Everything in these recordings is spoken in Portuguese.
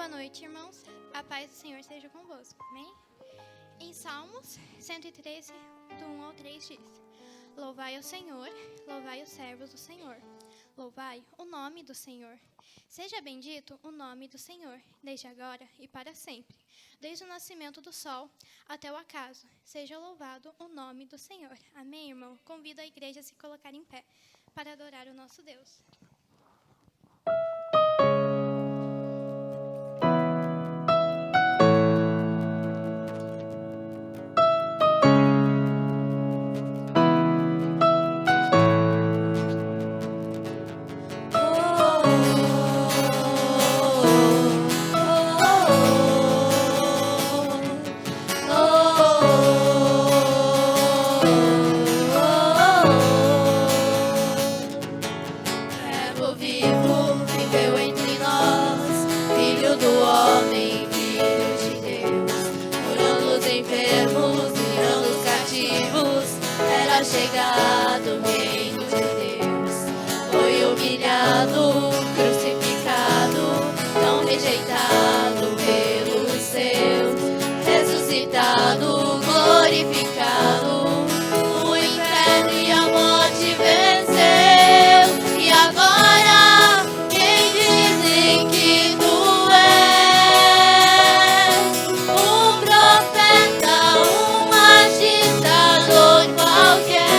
Boa noite, irmãos. A paz do Senhor seja convosco. Amém? Em Salmos 113, do 1 ao 3 diz: Louvai ao Senhor, louvai os servos do Senhor. Louvai o nome do Senhor. Seja bendito o nome do Senhor, desde agora e para sempre. Desde o nascimento do sol até o acaso, seja louvado o nome do Senhor. Amém, irmão? Convido a igreja a se colocar em pé para adorar o nosso Deus. Chegado o reino de Deus, foi humilhado, crucificado, tão rejeitado pelos seus, ressuscitado, glorificado, o inferno e a morte venceu, e agora quem dizem que tu és um profeta, um agitador qualquer.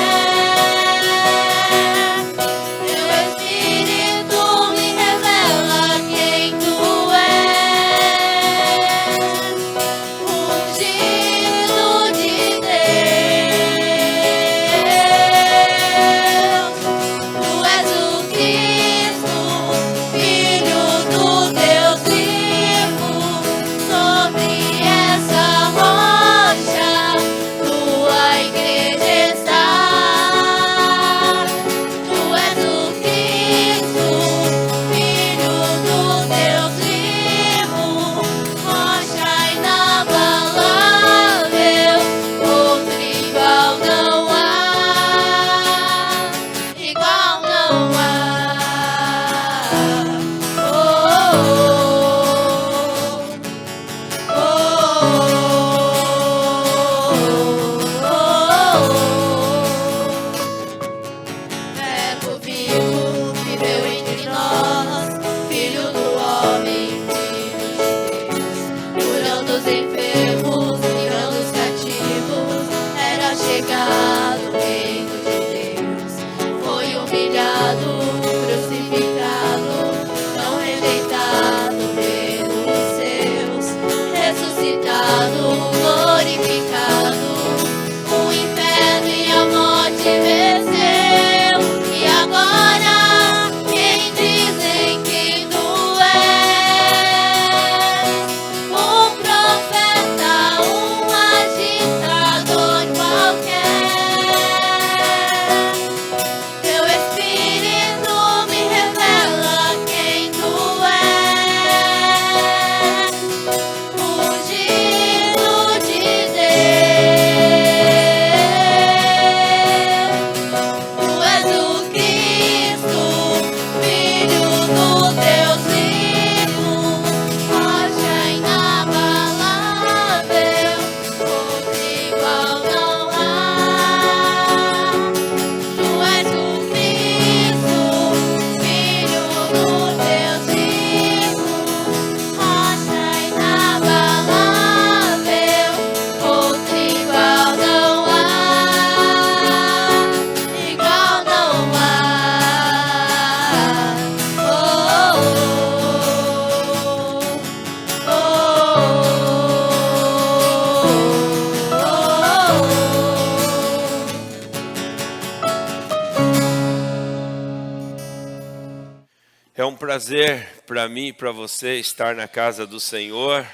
É um prazer para mim e para você estar na casa do Senhor.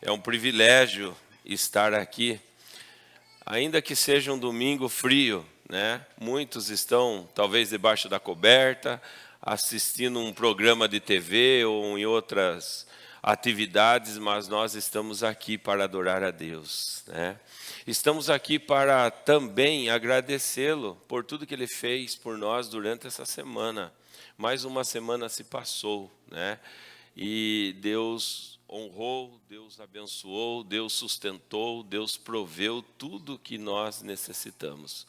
É um privilégio estar aqui, ainda que seja um domingo frio, né? Muitos estão talvez debaixo da coberta, assistindo um programa de TV ou em outras atividades, mas nós estamos aqui para adorar a Deus, né? Estamos aqui para também agradecê-lo por tudo que Ele fez por nós durante essa semana. Mais uma semana se passou, né? e Deus honrou, Deus abençoou, Deus sustentou, Deus proveu tudo que nós necessitamos.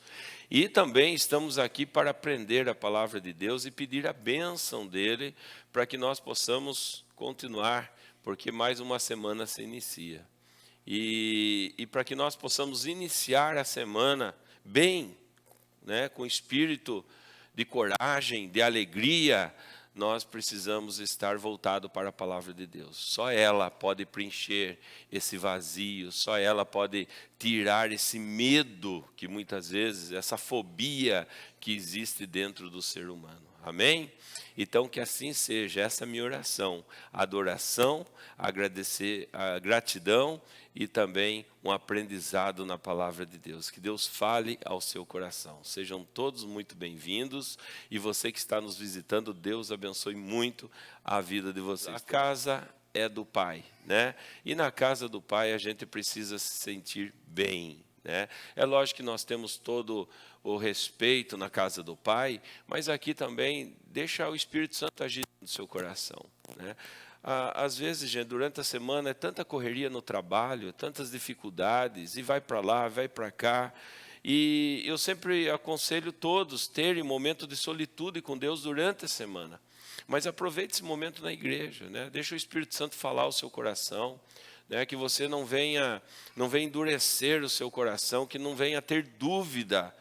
E também estamos aqui para aprender a palavra de Deus e pedir a bênção dele para que nós possamos continuar, porque mais uma semana se inicia. E para que nós possamos iniciar a semana bem, né, com espírito de coragem, de alegria, nós precisamos estar voltados para a palavra de Deus. Só ela pode preencher esse vazio, só ela pode tirar esse medo que muitas vezes, essa fobia que existe dentro do ser humano. Amém? Então que assim seja, essa é a minha oração, a adoração, agradecer, a gratidão e também um aprendizado na palavra de Deus. Que Deus fale ao seu coração. Sejam todos muito bem-vindos e você que está nos visitando, Deus abençoe muito a vida de vocês. A casa é do Pai, né? E na casa do Pai a gente precisa se sentir bem, né? É lógico que nós temos todo o respeito na casa do Pai, mas aqui também deixa o Espírito Santo agir no seu coração, né? Às vezes, gente, durante a semana é tanta correria no trabalho, tantas dificuldades, e vai para lá, vai para cá. E eu sempre aconselho todos terem momento de solitude com Deus durante a semana. Mas aproveite esse momento na igreja, né? Deixa o Espírito Santo falar ao seu coração, né? Que você não venha endurecer o seu coração, que não venha ter dúvida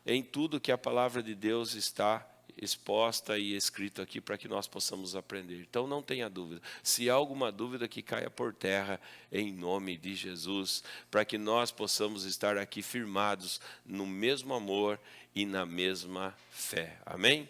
em tudo que a palavra de Deus está exposta e escrito aqui para que nós possamos aprender. Então não tenha dúvida. Se há alguma dúvida, que caia por terra em nome de Jesus, para que nós possamos estar aqui firmados no mesmo amor e na mesma fé. Amém?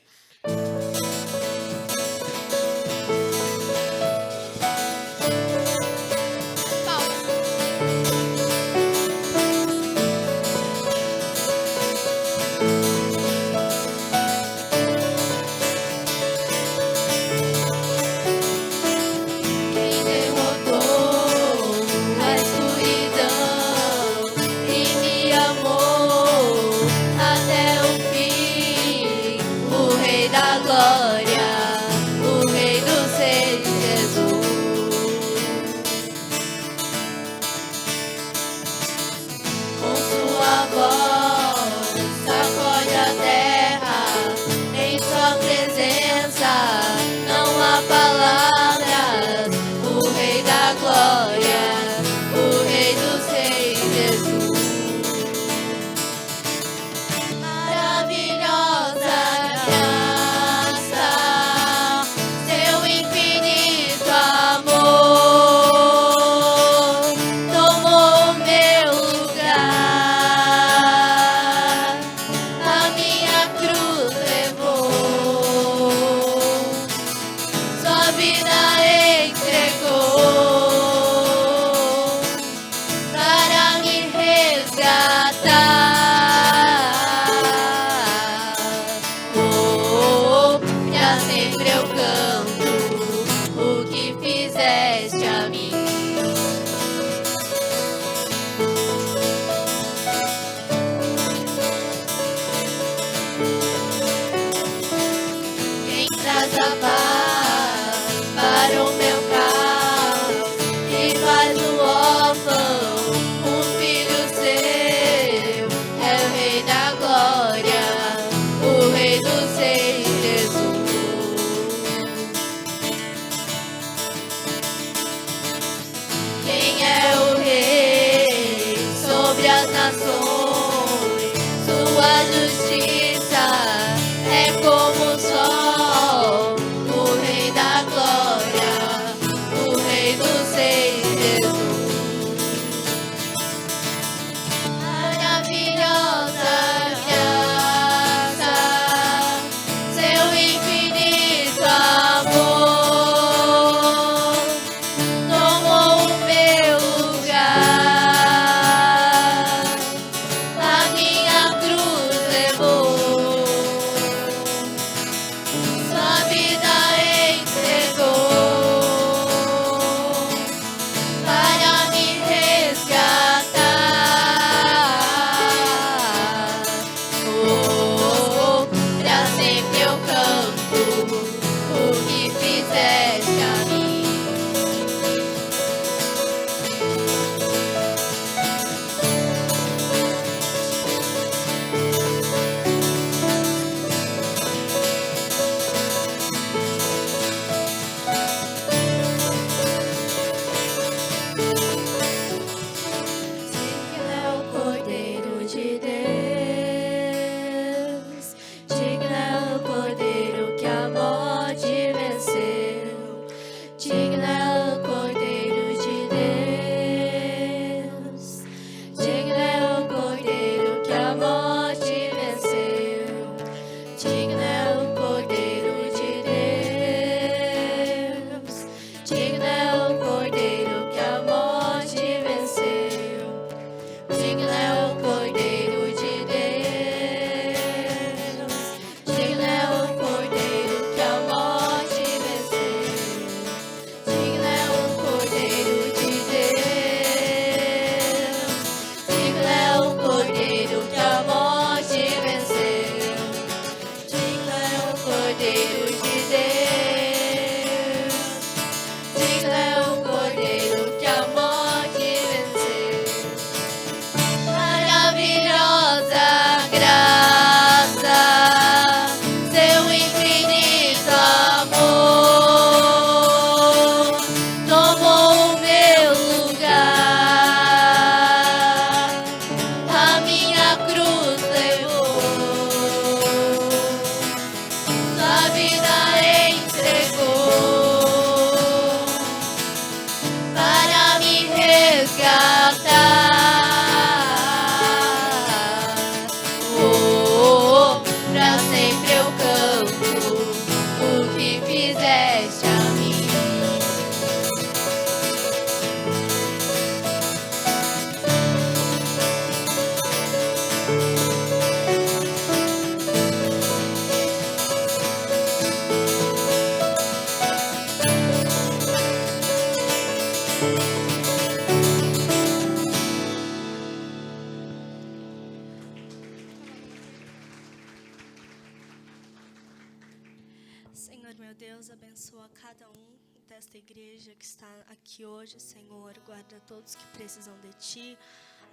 Senhor, meu Deus, abençoa cada um desta igreja que está aqui hoje, Senhor. Guarda todos que precisam de Ti,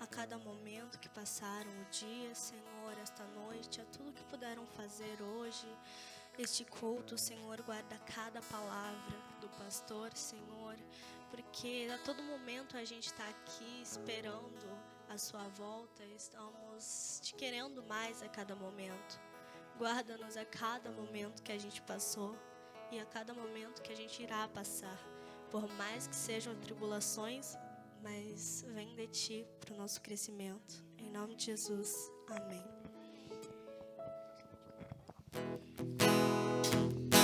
a cada momento que passaram o dia, Senhor, esta noite, a tudo que puderam fazer hoje, este culto, Senhor. Guarda cada palavra do pastor, Senhor, porque a todo momento a gente está aqui esperando a Sua volta, estamos Te querendo mais a cada momento. Guarda-nos a cada momento que a gente passou e a cada momento que a gente irá passar. Por mais que sejam tribulações, mas vem de Ti para o nosso crescimento. Em nome de Jesus. Amém.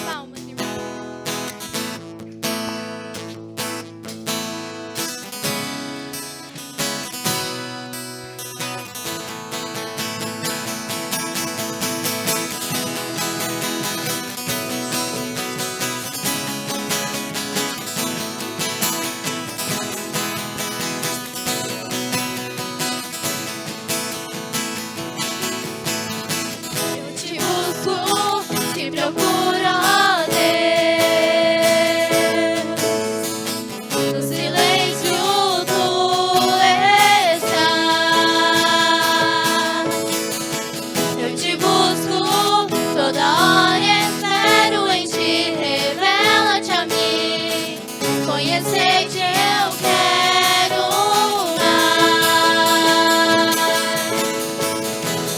Palmas, irmãos. Eu te busco, te procuro, ó Deus. No silêncio tu estás. Eu te busco, toda hora espero em Ti. Revela-te a mim. Conhecer-te eu quero mais.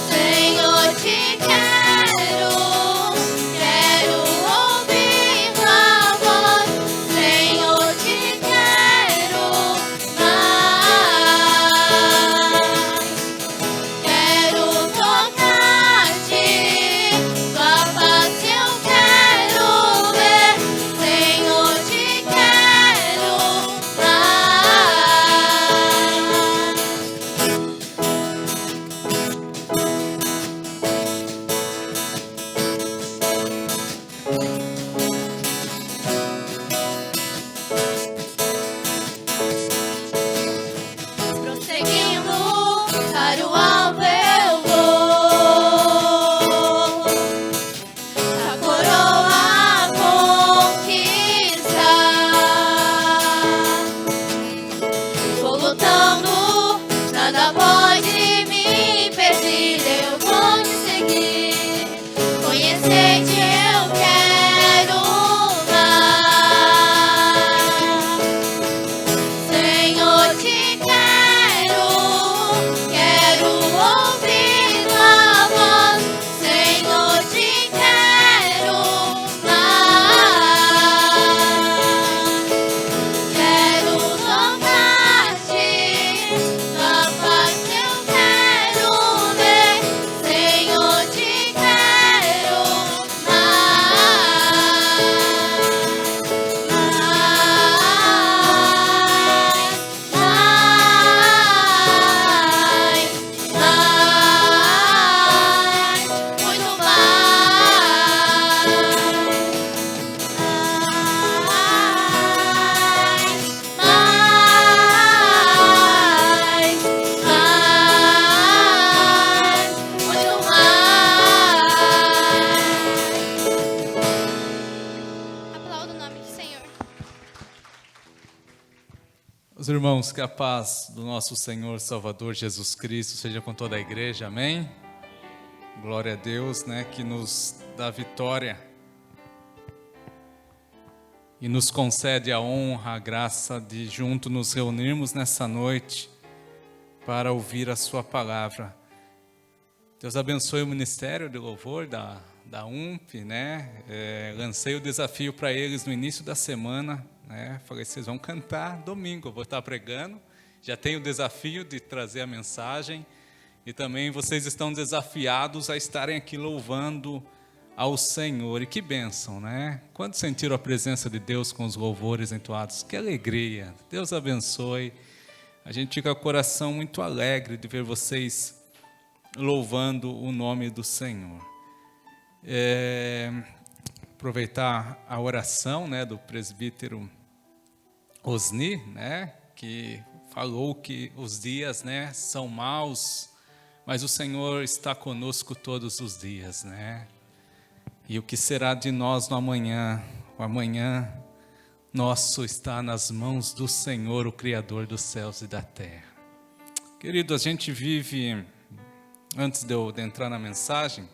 Senhor, te quero ouvir tua voz. Senhor, te quero mais. Quero tocar-te, tua face eu quero ver. Senhor, te quero prosseguindo para o alvo eu vou, a coroa conquistar. Vou lutando, nada pode me impedir. Eu vou te seguir, conhecer-te eu quero mais. Senhor, te quero ouvir tua voz. Senhor, te quero mais. Quero tocar-te, tua face eu quero ver. Senhor, te quero muito muito Aplauda o nome do Senhor. Os irmãos, que a paz do nosso Senhor Salvador Jesus Cristo seja com toda a igreja, amém? Glória a Deus, né, que nos dá vitória e nos concede a honra, a graça de junto nos reunirmos nessa noite para ouvir a sua palavra. Deus abençoe o ministério de louvor da UMP, né? Lancei o desafio para eles no início da semana, né? Falei, vocês vão cantar domingo, eu vou estar pregando. Já tenho o desafio de trazer a mensagem e também vocês estão desafiados a estarem aqui louvando ao Senhor. E que bênção, né? Quando sentiram a presença de Deus com os louvores entoados, que alegria. Deus abençoe. A gente fica com o coração muito alegre de ver vocês louvando o nome do Senhor. Aproveitar a oração, né, do presbítero Osni, né, que falou que os dias, né, são maus, mas o Senhor está conosco todos os dias, né? E o que será de nós no amanhã? O amanhã nosso está nas mãos do Senhor, o Criador dos céus e da terra. Querido, a gente vive, antes de eu entrar na mensagem,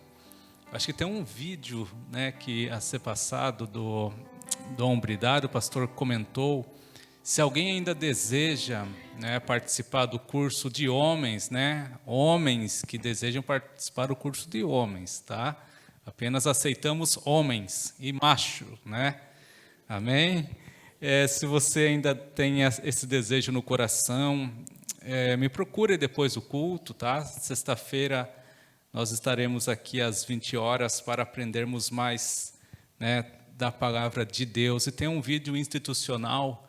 acho que tem um vídeo, né, que a ser passado do Dom Bridado, o pastor comentou. Se alguém ainda deseja, né, participar do curso de homens, né, homens que desejam participar do curso de homens, tá? Apenas aceitamos homens e macho, né? Amém? Se você ainda tem esse desejo no coração, me procure depois do culto, tá? Sexta-feira nós estaremos aqui às 20 horas para aprendermos mais, né, da palavra de Deus. E tem um vídeo institucional.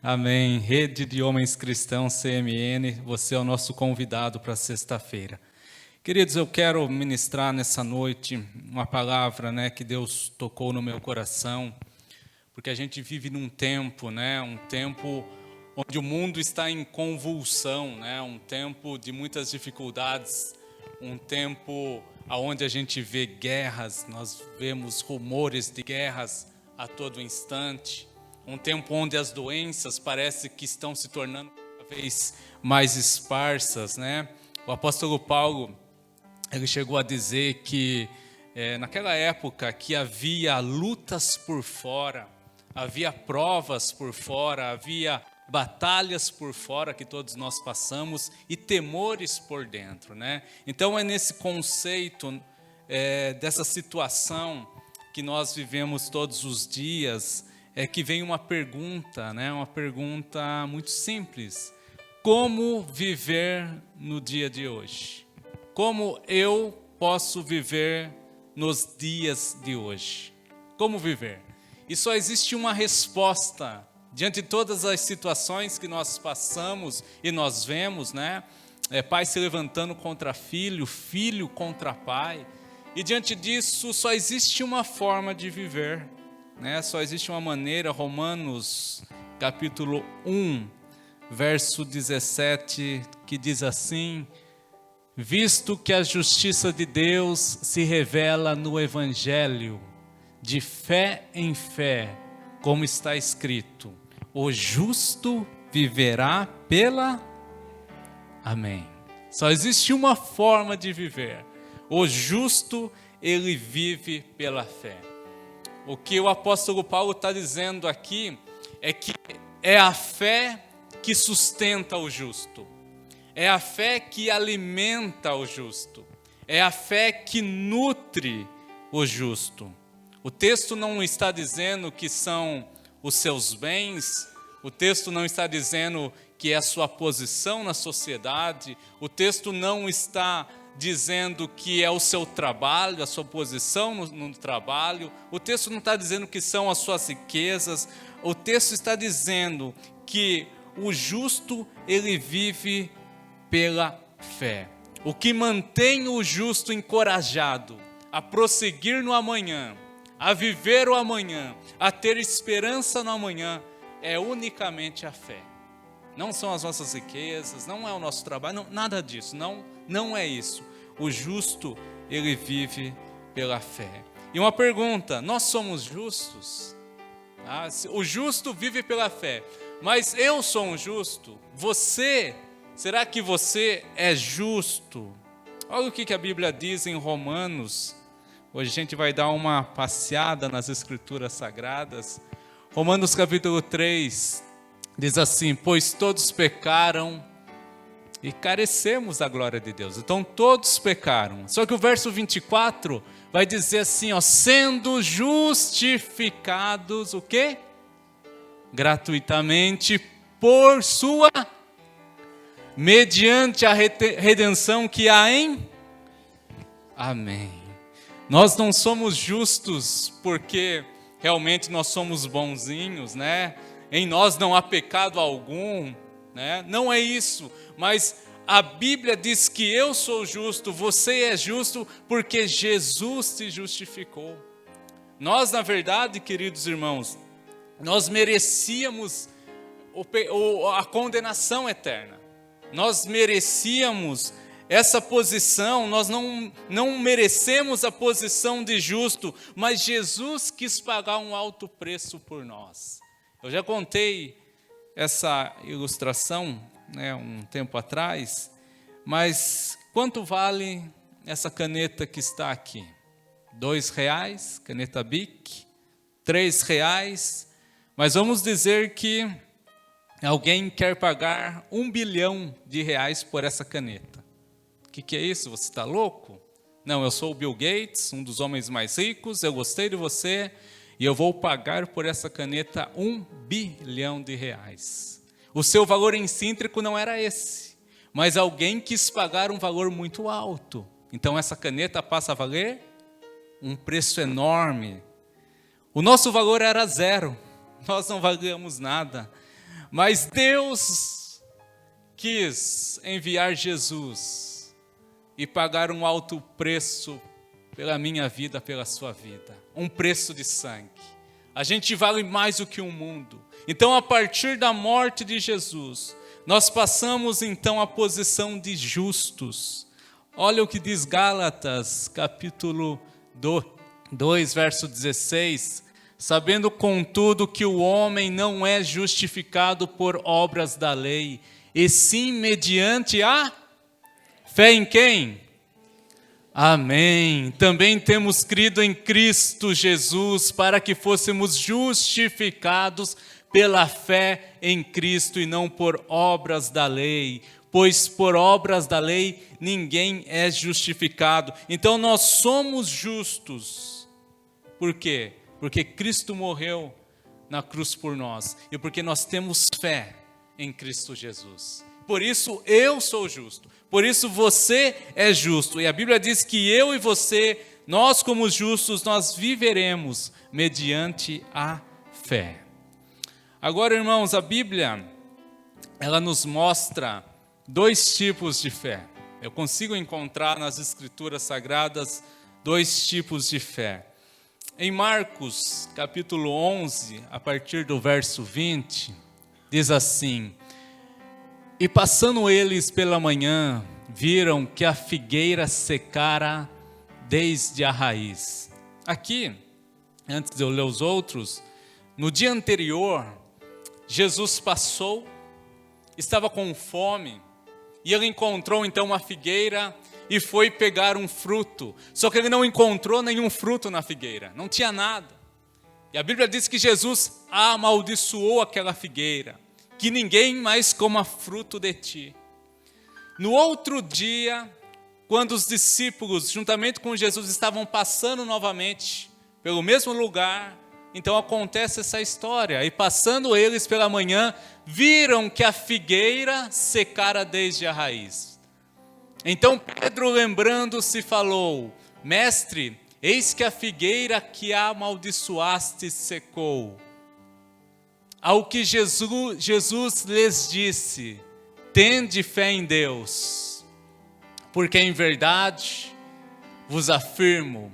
Amém. Rede de Homens Cristãos, CMN, você é o nosso convidado para sexta-feira. Queridos, eu quero ministrar nessa noite uma palavra, né, que Deus tocou no meu coração, porque a gente vive num tempo, né, um tempo onde o mundo está em convulsão, né, um tempo de muitas dificuldades, um tempo onde a gente vê guerras, nós vemos rumores de guerras a todo instante. Um tempo onde as doenças parece que estão se tornando cada vez mais esparsas, né? O apóstolo Paulo, ele chegou a dizer que naquela época que havia lutas por fora, havia provas por fora, havia batalhas por fora que todos nós passamos e temores por dentro, né? Então é nesse conceito dessa situação que nós vivemos todos os dias, que vem uma pergunta, né? Uma pergunta muito simples. Como viver no dia de hoje? Como eu posso viver nos dias de hoje? Como viver? E só existe uma resposta diante de todas as situações que nós passamos e nós vemos, né? Pai se levantando contra filho, filho contra pai. E diante disso só existe uma forma de viver, né? Só existe uma maneira. Romanos capítulo 1, verso 17, que diz assim: visto que a justiça de Deus se revela no Evangelho, de fé em fé, como está escrito, o justo viverá pela... Amém. Só existe uma forma de viver. O justo, ele vive pela fé. O que o apóstolo Paulo está dizendo aqui é que é a fé que sustenta o justo. É a fé que alimenta o justo. É a fé que nutre o justo. O texto não está dizendo que são os seus bens O texto não está dizendo que é a sua posição na sociedade. O texto não está dizendo que é o seu trabalho, a sua posição no trabalho. O texto não está dizendo que são as suas riquezas. O texto está dizendo que o justo, ele vive pela fé. O que mantém o justo encorajado a prosseguir no amanhã, a viver o amanhã, a ter esperança no amanhã, é unicamente a fé. Não são as nossas riquezas, não é o nosso trabalho, não, nada disso, não é isso. O justo, ele vive pela fé. E uma pergunta, nós somos justos? O justo vive pela fé, mas eu sou um justo? Você, será que você é justo? Olha o que a Bíblia diz em Romanos. Hoje a gente vai dar uma passeada nas Escrituras Sagradas. Romanos capítulo 3 diz assim: pois todos pecaram e carecemos da glória de Deus. Então todos pecaram. Só que o verso 24 vai dizer assim, ó, sendo justificados o quê? Gratuitamente por sua, mediante a redenção que há em... Amém. Nós não somos justos porque realmente nós somos bonzinhos, né? Em nós não há pecado algum, né? Não é isso, mas a Bíblia diz que eu sou justo, você é justo porque Jesus te justificou. Nós, na verdade, queridos irmãos, nós merecíamos a condenação eterna. Nós merecíamos essa posição, nós não merecemos a posição de justo, mas Jesus quis pagar um alto preço por nós. Eu já contei essa ilustração, né, um tempo atrás, mas quanto vale essa caneta que está aqui? R$2, caneta Bic, R$3, mas vamos dizer que alguém quer pagar R$1 bilhão por essa caneta. O que é isso? Você está louco? Não, eu sou o Bill Gates, um dos homens mais ricos, eu gostei de você e eu vou pagar por essa caneta R$1 bilhão. O seu valor intrínseco não era esse, mas alguém quis pagar um valor muito alto. Então essa caneta passa a valer um preço enorme. O nosso valor era 0, nós não valíamos nada, mas Deus quis enviar Jesus e pagar um alto preço pela minha vida, pela sua vida. Um preço de sangue. A gente vale mais do que um mundo. Então, a partir da morte de Jesus, nós passamos então à posição de justos. Olha o que diz Gálatas, capítulo 2, verso 16. Sabendo, contudo, que o homem não é justificado por obras da lei, e sim mediante a... fé em quem? Amém. Também temos crido em Cristo Jesus para que fôssemos justificados pela fé em Cristo e não por obras da lei. Pois por obras da lei ninguém é justificado. Então nós somos justos. Por quê? Porque Cristo morreu na cruz por nós e porque nós temos fé em Cristo Jesus. Por isso eu sou justo. Por isso você é justo. E a Bíblia diz que eu e você, nós como justos, nós viveremos mediante a fé. Agora, irmãos, a Bíblia, ela nos mostra 2 tipos de fé. Eu consigo encontrar nas Escrituras Sagradas 2 tipos de fé. Em Marcos, capítulo 11, a partir do verso 20, diz assim: e passando eles pela manhã, viram que a figueira secara desde a raiz. Aqui, antes de eu ler os outros, no dia anterior, Jesus passou, estava com fome, e ele encontrou então uma figueira e foi pegar um fruto. Só que ele não encontrou nenhum fruto na figueira, não tinha nada. E a Bíblia diz que Jesus amaldiçoou aquela figueira, que ninguém mais coma fruto de ti. No outro dia, quando os discípulos, juntamente com Jesus, estavam passando novamente pelo mesmo lugar, Então acontece essa história. E passando eles pela manhã, viram que a figueira secara desde a raiz. Então Pedro, lembrando-se, falou: Mestre, eis que a figueira que amaldiçoaste secou. Ao que Jesus lhes disse: tende fé em Deus, porque em verdade vos afirmo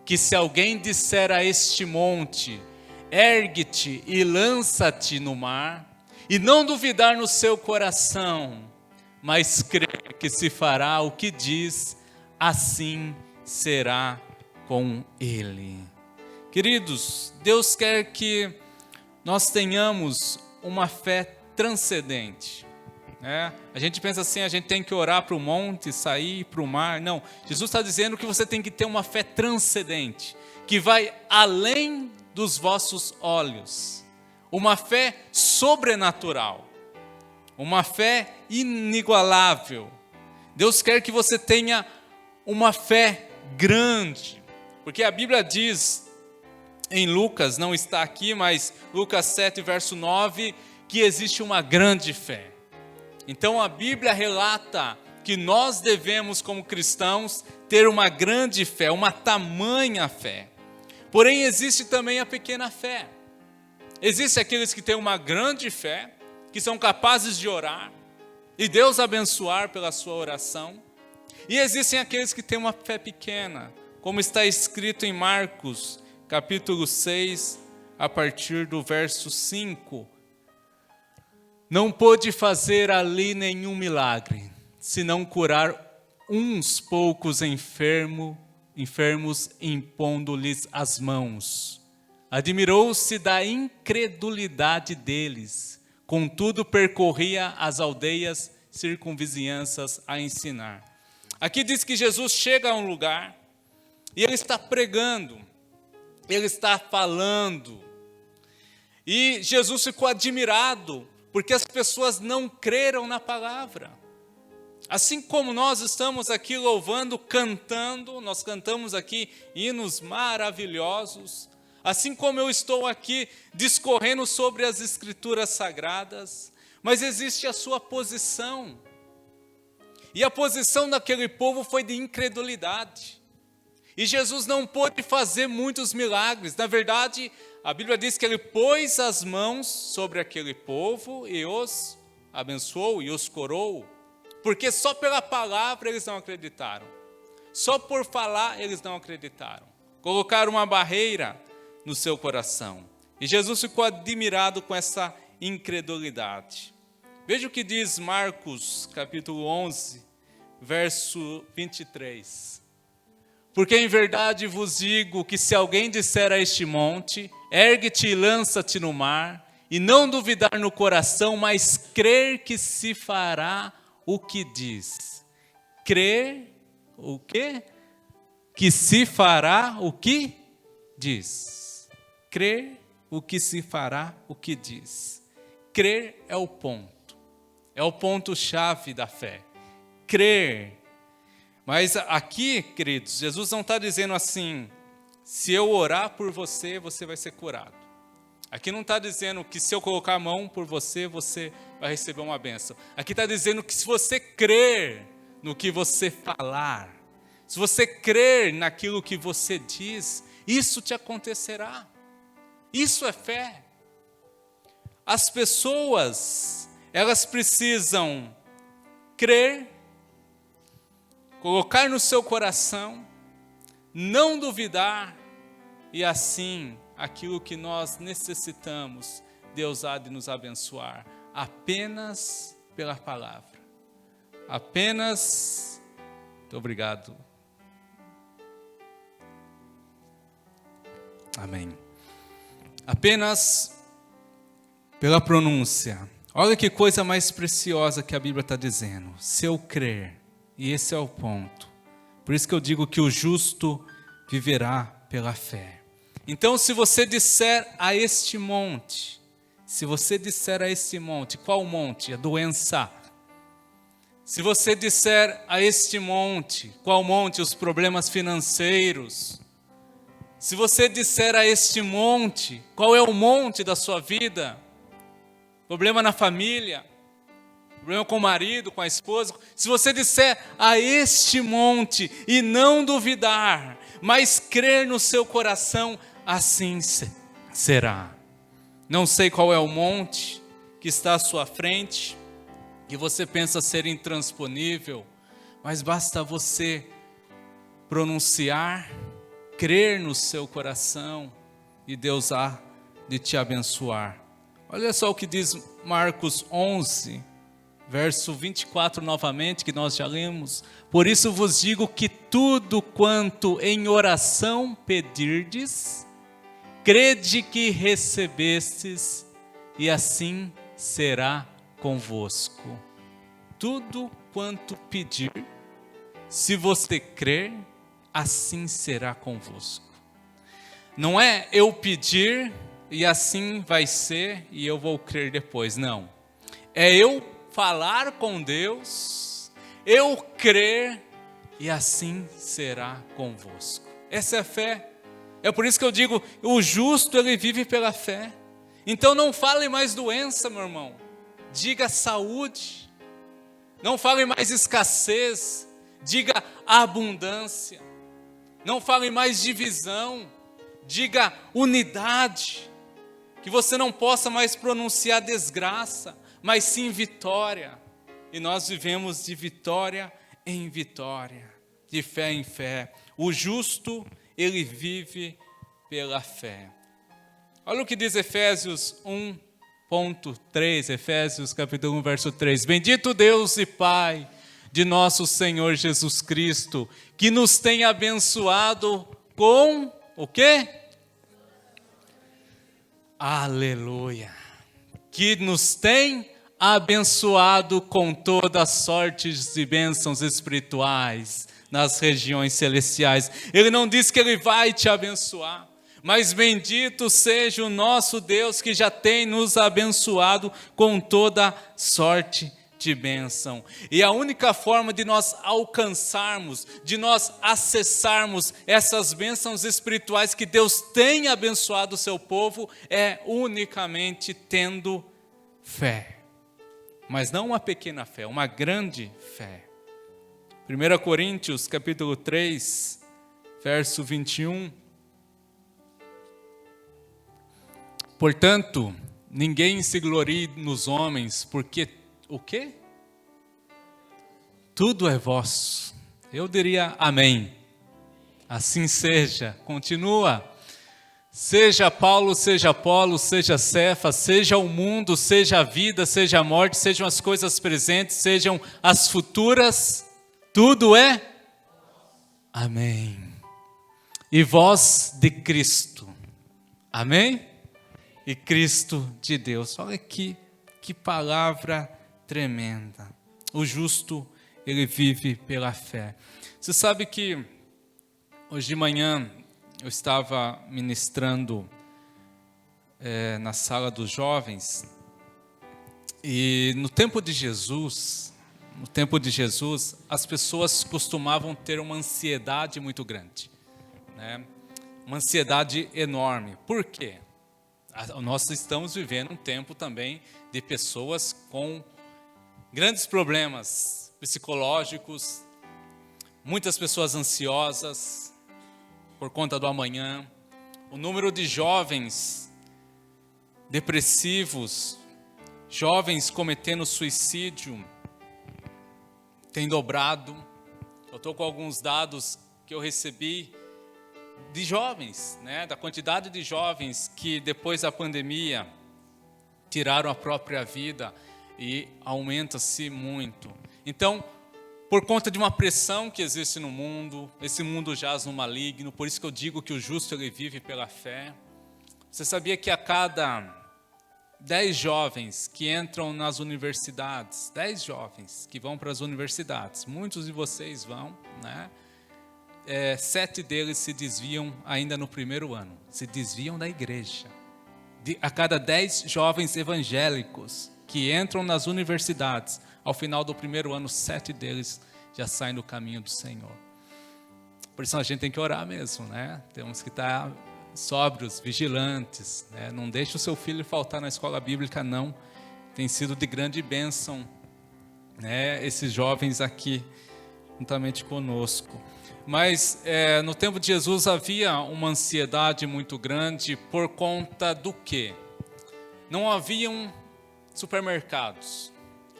que se alguém disser a este monte, ergue-te e lança-te no mar, e não duvidar no seu coração, mas crer que se fará o que diz, assim será com ele. Queridos, Deus quer que nós tenhamos uma fé transcendente. A gente pensa assim, a gente tem que orar para o monte, sair para o mar. Não, Jesus está dizendo que você tem que ter uma fé transcendente, que vai além dos vossos olhos. Uma fé sobrenatural, uma fé inigualável. Deus quer que você tenha uma fé grande, porque a Bíblia diz em Lucas, não está aqui, mas Lucas 7, verso 9, que existe uma grande fé. Então a Bíblia relata que nós devemos, como cristãos, ter uma grande fé, uma tamanha fé. Porém, existe também a pequena fé. Existem aqueles que têm uma grande fé, que são capazes de orar, e Deus abençoar pela sua oração. E existem aqueles que têm uma fé pequena, como está escrito em Marcos, capítulo 6, a partir do verso 5. Não pôde fazer ali nenhum milagre, senão curar uns poucos enfermos, impondo-lhes as mãos. Admirou-se da incredulidade deles, contudo percorria as aldeias circunvizinhanças a ensinar. Aqui diz que Jesus chega a um lugar e ele está pregando, ele está falando. E Jesus ficou admirado, porque as pessoas não creram na palavra. Assim como nós estamos aqui louvando, cantando, nós cantamos aqui hinos maravilhosos, assim como eu estou aqui discorrendo sobre as Escrituras Sagradas, mas existe a sua posição. E a posição daquele povo foi de incredulidade. E Jesus não pôde fazer muitos milagres. Na verdade, a Bíblia diz que ele pôs as mãos sobre aquele povo e os abençoou e os curou. Porque só pela palavra eles não acreditaram. Só por falar eles não acreditaram. Colocaram uma barreira no seu coração. E Jesus ficou admirado com essa incredulidade. Veja o que diz Marcos, capítulo 11, verso 23. Porque em verdade vos digo que se alguém disser a este monte, ergue-te e lança-te no mar, e não duvidar no coração, mas crer que se fará o que diz. Crer o quê? Que se fará o que diz. Crer o que se fará o que diz. Crer é o ponto. É o ponto-chave da fé. Crer. Mas aqui, queridos, Jesus não está dizendo assim, se eu orar por você, você vai ser curado. Aqui não está dizendo que se eu colocar a mão por você, você vai receber uma bênção. Aqui está dizendo que se você crer no que você falar, se você crer naquilo que você diz, isso te acontecerá. Isso é fé. As pessoas, elas precisam crer, colocar no seu coração, não duvidar, e assim, aquilo que nós necessitamos, Deus há de nos abençoar, apenas pela palavra. Apenas, muito obrigado. Amém. Apenas pela pronúncia. Olha que coisa mais preciosa que a Bíblia está dizendo. Se eu crer, e esse é o ponto. Por isso que eu digo que o justo viverá pela fé. Então, se você disser a este monte, qual monte? A doença. Se você disser a este monte, qual monte? Os problemas financeiros. Se você disser a este monte, qual é o monte da sua vida? Problema na família, problema com o marido, com a esposa. Se você disser a este monte e não duvidar, mas crer no seu coração, assim será. Não sei qual é o monte que está à sua frente, que você pensa ser intransponível, mas basta você pronunciar, crer no seu coração e Deus há de te abençoar. Olha só o que diz Marcos 11, verso 24 novamente, que nós já lemos. Por isso vos digo que tudo quanto em oração pedirdes, crede que recebestes e assim será convosco. Tudo quanto pedir, se você crer, assim será convosco. Não é eu pedir e assim vai ser e eu vou crer depois, não. É eu falar com Deus, eu crer e assim será convosco. Essa é a fé. É por isso que eu digo, o justo ele vive pela fé. Então não fale mais doença, meu irmão. Diga saúde. Não fale mais escassez. Diga abundância. Não fale mais divisão. Diga unidade. Que você não possa mais pronunciar desgraça, mas sim vitória. E nós vivemos de vitória em vitória, de fé em fé. O justo, ele vive pela fé. Olha o que diz Efésios 1:3, Efésios capítulo 1, verso 3. Bendito Deus e Pai de nosso Senhor Jesus Cristo, que nos tem abençoado com o quê? Aleluia! Que nos tem abençoado com todas sortes de bênçãos espirituais nas regiões celestiais. Ele não diz que ele vai te abençoar, mas bendito seja o nosso Deus que já tem nos abençoado com toda sorte de bênção. E a única forma de nós alcançarmos, de nós acessarmos essas bênçãos espirituais que Deus tem abençoado o seu povo é unicamente tendo fé. Mas não uma pequena fé, uma grande fé. 1 Coríntios capítulo 3, verso 21. Portanto, ninguém se glorie nos homens, porque o quê? Tudo é vosso. Eu diria amém. Assim seja. Continua. Seja Paulo, seja Apolo, seja Cefas, seja o mundo, seja a vida, seja a morte, sejam as coisas presentes, sejam as futuras, tudo é amém. E vós de Cristo. Amém? E Cristo de Deus. Olha que palavra tremenda. O justo, ele vive pela fé. Você sabe que hoje de manhã eu estava ministrando na sala dos jovens e no tempo de Jesus, as pessoas costumavam ter uma ansiedade muito grande, né? Uma ansiedade enorme. Por quê? Nós estamos vivendo um tempo também de pessoas com grandes problemas psicológicos, muitas pessoas ansiosas por conta do amanhã. O número de jovens depressivos, jovens cometendo suicídio, tem dobrado. Eu estou com alguns dados que eu recebi de jovens, né, da quantidade de jovens que depois da pandemia tiraram a própria vida e aumenta-se muito. Então, por conta de uma pressão que existe no mundo, esse mundo jaz no maligno, por isso que eu digo que o justo ele vive pela fé. Você sabia que a cada 10 jovens que entram nas universidades, 10 jovens que vão para as universidades, muitos de vocês vão, né? 7 deles se desviam ainda no primeiro ano, se desviam da igreja. A cada 10 jovens evangélicos que entram nas universidades, ao final do primeiro ano, 7 deles já saem do caminho do Senhor. Por isso a gente tem que orar mesmo, né? Temos que estar sóbrios, vigilantes, né? Não deixe o seu filho faltar na escola bíblica, não. Tem sido de grande bênção, né? Esses jovens aqui, juntamente conosco. Mas no tempo de Jesus havia uma ansiedade muito grande por conta do quê? Não haviam supermercados.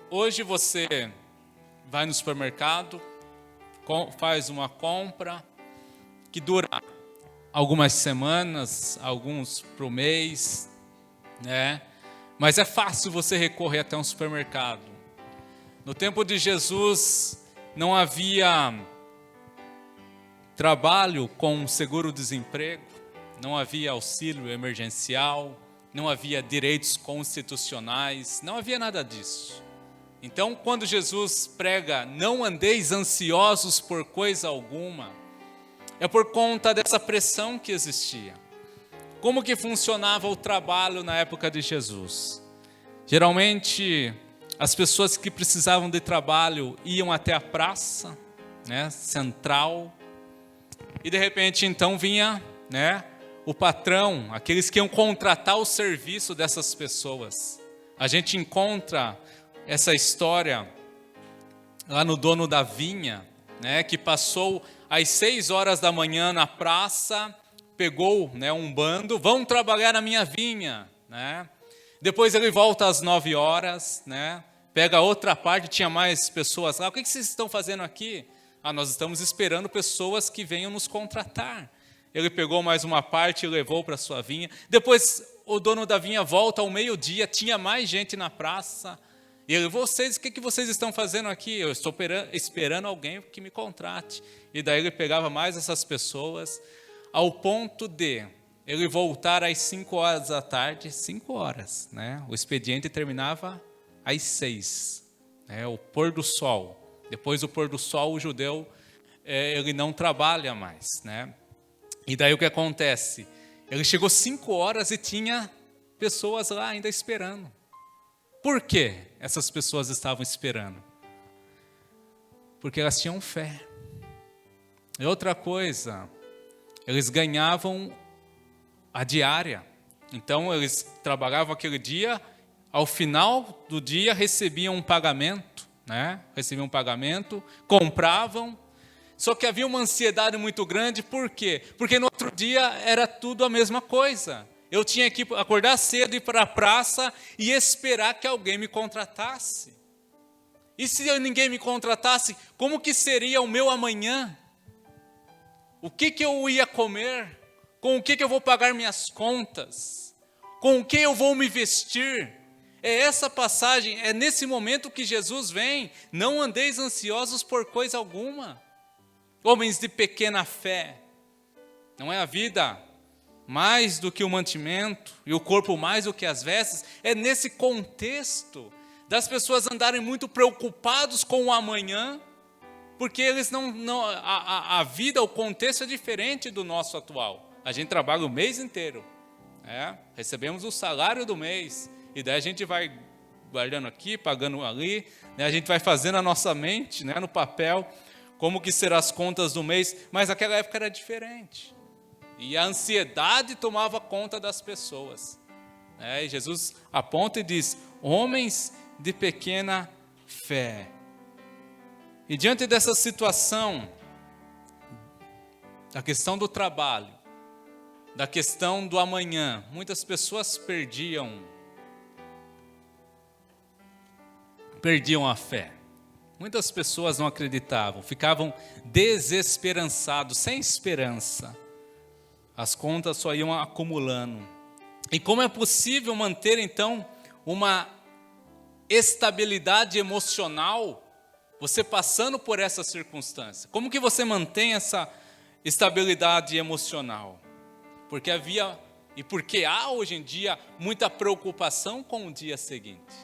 Hoje você vai no supermercado, faz uma compra que dura algumas semanas, alguns para o mês, né? Mas é fácil você recorrer até um supermercado. No tempo de Jesus não havia trabalho com seguro-desemprego, não havia auxílio emergencial, não havia direitos constitucionais, não havia nada disso. Então, quando Jesus prega, não andeis ansiosos por coisa alguma, é por conta dessa pressão que existia. Como que funcionava o trabalho na época de Jesus? Geralmente, as pessoas que precisavam de trabalho iam até a praça, né, central, e de repente então vinha, né, o patrão, aqueles que iam contratar o serviço dessas pessoas. A gente encontra essa história lá no dono da vinha, né, que passou às 6 horas da manhã na praça, pegou, né, um bando, vão trabalhar na minha vinha, né? Depois ele volta às 9 horas, né, pega outra parte, tinha mais pessoas lá. O que vocês estão fazendo aqui? Nós estamos esperando pessoas que venham nos contratar. Ele pegou mais uma parte e levou para a sua vinha. Depois o dono da vinha volta ao meio-dia, tinha mais gente na praça. E ele, o que vocês estão fazendo aqui? Eu estou esperando alguém que me contrate. E daí ele pegava mais essas pessoas, ao ponto de ele voltar às 5 horas da tarde, 5 horas, né? O expediente terminava às 6, né? O pôr do sol. Depois do pôr do sol, o judeu ele não trabalha mais, né? E daí o que acontece? Ele chegou 5 horas e tinha pessoas lá ainda esperando. Por que essas pessoas estavam esperando? Porque elas tinham fé. E outra coisa, eles ganhavam a diária. Então eles trabalhavam aquele dia, ao final do dia recebiam um pagamento, né? Recebiam um pagamento, compravam. Só que havia uma ansiedade muito grande, por quê? Porque no outro dia era tudo a mesma coisa. Eu tinha que acordar cedo, ir para a praça e esperar que alguém me contratasse. E se ninguém me contratasse, como que seria o meu amanhã? O que eu ia comer? Com o que eu vou pagar minhas contas? Com o que eu vou me vestir? É essa passagem, é nesse momento que Jesus vem. Não andeis ansiosos por coisa alguma. Homens de pequena fé. Não é a vida mais do que o mantimento e o corpo mais do que as vestes? É nesse contexto das pessoas andarem muito preocupados com o amanhã, porque eles a vida, o contexto é diferente do nosso atual. A gente trabalha o mês inteiro, recebemos o salário do mês, e daí a gente vai guardando aqui, pagando ali, né? A gente vai fazendo a nossa mente, né, no papel, como que serão as contas do mês, mas naquela época era diferente. E a ansiedade tomava conta das pessoas. E Jesus aponta e diz, homens de pequena fé. E diante dessa situação, da questão do trabalho, da questão do amanhã, muitas pessoas perdiam a fé. Muitas pessoas não acreditavam, ficavam desesperançados, sem esperança. As contas só iam acumulando. E como é possível manter, então, uma estabilidade emocional, você passando por essa circunstância? Como que você mantém essa estabilidade emocional? Porque há hoje em dia muita preocupação com o dia seguinte.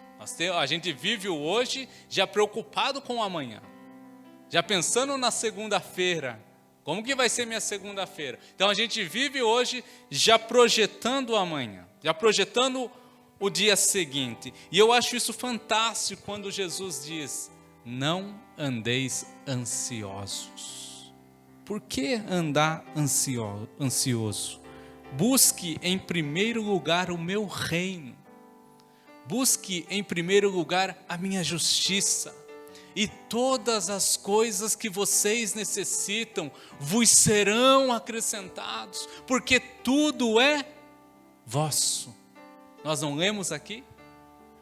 A gente vive o hoje já preocupado com o amanhã, já pensando na segunda-feira. Como que vai ser minha segunda-feira? Então a gente vive hoje já projetando o amanhã, já projetando o dia seguinte. E eu acho isso fantástico quando Jesus diz, não andeis ansiosos por que andar ansioso? Busque em primeiro lugar o meu reino. Busque em primeiro lugar a minha justiça. E todas as coisas que vocês necessitam vos serão acrescentados, porque tudo é vosso. Nós não lemos aqui?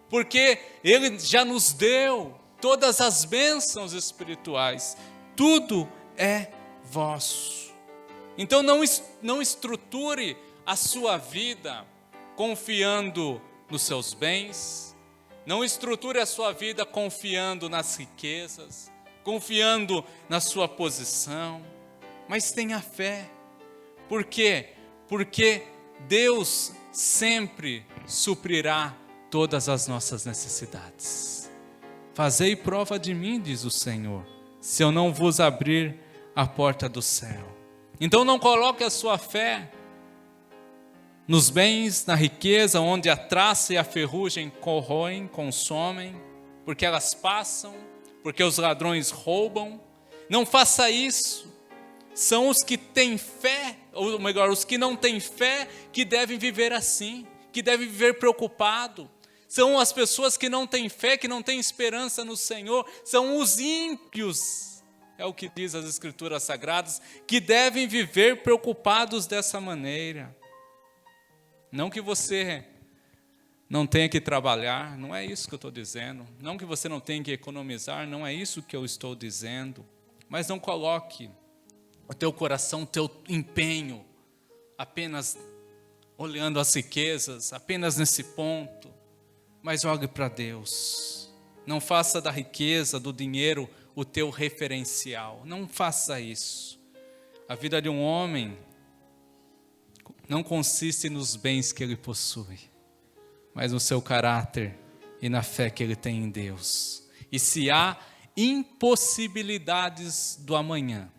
Porque Ele já nos deu todas as bênçãos espirituais. Tudo é vosso. Então não estruture a sua vida confiando nos seus bens. Não estruture a sua vida confiando nas riquezas, confiando na sua posição, mas tenha fé. Por quê? Porque Deus sempre suprirá todas as nossas necessidades. Fazei prova de mim, diz o Senhor, se eu não vos abrir a porta do céu. Então não coloque a sua fé nos bens, na riqueza, onde a traça e a ferrugem corroem, consomem, porque elas passam, porque os ladrões roubam. Não faça isso. São os que têm fé, ou melhor, os que não têm fé, que devem viver assim, que devem viver preocupado. São as pessoas que não têm fé, que não têm esperança no Senhor, são os ímpios, é o que diz as Escrituras Sagradas, que devem viver preocupados dessa maneira. Não que você não tenha que trabalhar, não é isso que eu estou dizendo. Não que você não tenha que economizar, não é isso que eu estou dizendo. Mas não coloque o teu coração, o teu empenho, apenas olhando as riquezas, apenas nesse ponto. Mas olhe para Deus. Não faça da riqueza, do dinheiro, o teu referencial. Não faça isso. A vida de um homem não consiste nos bens que ele possui, mas no seu caráter e na fé que ele tem em Deus. E se há impossibilidades do amanhã,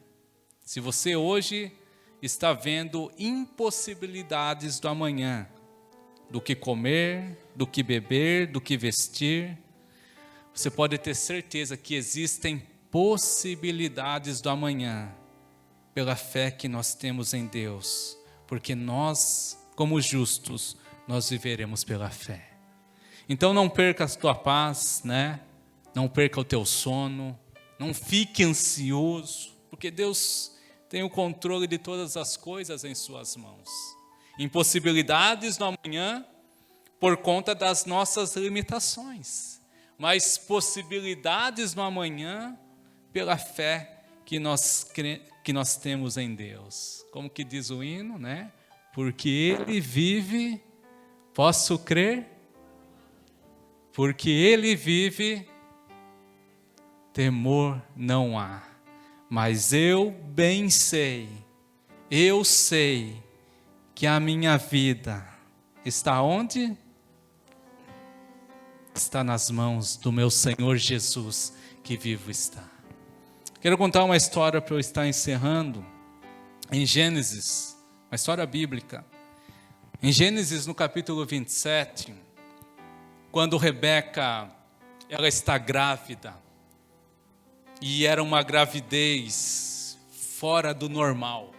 se você hoje está vendo impossibilidades do amanhã, do que comer, do que beber, do que vestir, você pode ter certeza que existem possibilidades do amanhã, pela fé que nós temos em Deus. Porque nós, como justos, nós viveremos pela fé. Então não perca a tua paz, né? Não perca o teu sono, não fique ansioso, porque Deus tem o controle de todas as coisas em suas mãos. Impossibilidades no amanhã por conta das nossas limitações, mas possibilidades no amanhã pela fé que nós temos em Deus. Como que diz o hino, né? Porque Ele vive, posso crer? Porque Ele vive, temor não há. Mas eu bem sei, eu sei que a minha vida está onde? Está nas mãos do meu Senhor Jesus, que vivo está. Quero contar uma história para eu estar encerrando. Em Gênesis, uma história bíblica. Em Gênesis, no capítulo 27, quando Rebeca ela está grávida, e era uma gravidez fora do normal.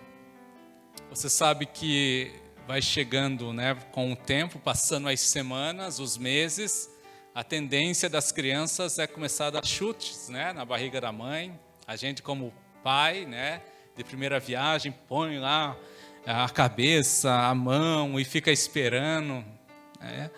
Você sabe que vai chegando, né, com o tempo, passando as semanas, os meses, a tendência das crianças é começar a dar chutes, né, na barriga da mãe. A gente, como pai, né, de primeira viagem, põe lá a cabeça, a mão e fica esperando. Né?